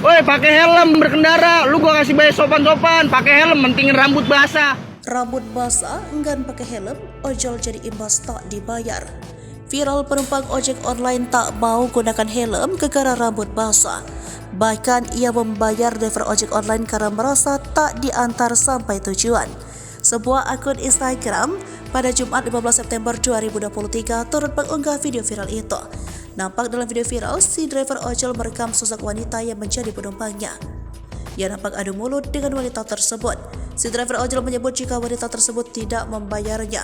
Woi, pakai helm berkendara. Lu gua kasih bayar sopan-sopan. Pakai helm, mentingin rambut basah. Rambut basah, enggan pakai helm, ojol jadi imbas tak dibayar. Viral penumpang ojek online tak mau gunakan helm gara-gara rambut basah. Bahkan ia membayar driver ojek online karena merasa tak diantar sampai tujuan. Sebuah akun Instagram pada Jumat 15 September 2023 turut mengunggah video viral itu. Nampak dalam video viral, si driver ojol merekam sosok wanita yang menjadi penumpangnya. Ia nampak adu mulut dengan wanita tersebut. Si driver ojol menyebut jika wanita tersebut tidak membayarnya.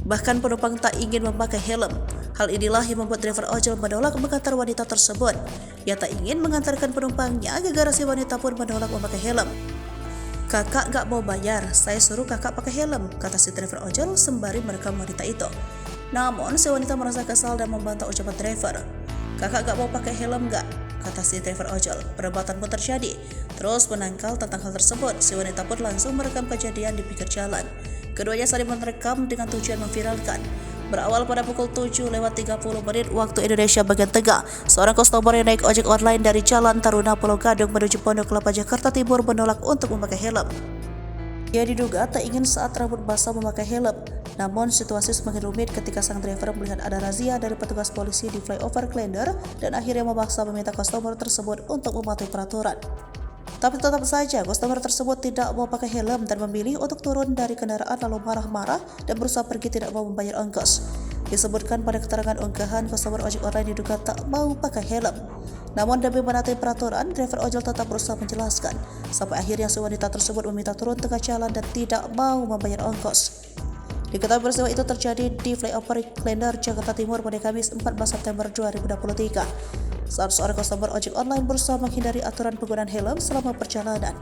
Bahkan penumpang tak ingin memakai helm. Hal inilah yang membuat driver ojol menolak mengantar wanita tersebut. Ia tak ingin mengantarkan penumpangnya gara-gara si wanita pun menolak memakai helm. "Kakak gak mau bayar, saya suruh kakak pakai helm," kata si driver ojol sembari merekam wanita itu. Namun si wanita merasa kesal dan membantah ucapan driver. "Kakak gak mau pakai helm gak?" kata si driver ojol. Perdebatan pun terjadi. Terus menangkal tentang hal tersebut, si wanita pun langsung merekam kejadian di pinggir jalan. Keduanya saling merekam dengan tujuan memviralkan. Berawal pada pukul 7:30 waktu Indonesia bagian tengah, seorang customer yang naik ojek online dari Jalan Taruna Pulau Gadung menuju Pondok Kelapa Jakarta Timur menolak untuk memakai helm. Ia diduga tak ingin saat rambut basah memakai helm. Namun situasi semakin rumit ketika sang driver melihat ada razia dari petugas polisi di flyover Klender dan akhirnya memaksa meminta customer tersebut untuk mematuhi peraturan. Tapi tetap saja customer tersebut tidak mau pakai helm dan memilih untuk turun dari kendaraan lalu marah-marah dan berusaha pergi tidak mau membayar ongkos. Disebutkan pada keterangan unggahan, customer ojek online diduga tak mau pakai helm. Namun demi menaati peraturan, driver ojol tetap berusaha menjelaskan. Sampai akhirnya si wanita tersebut meminta turun tengah jalan dan tidak mau membayar ongkos. Diketahui peristiwa itu terjadi di flyover Klender, Jakarta Timur pada Kamis 14 September 2023. Saat seorang customer ojek online berusaha menghindari aturan penggunaan helm selama perjalanan.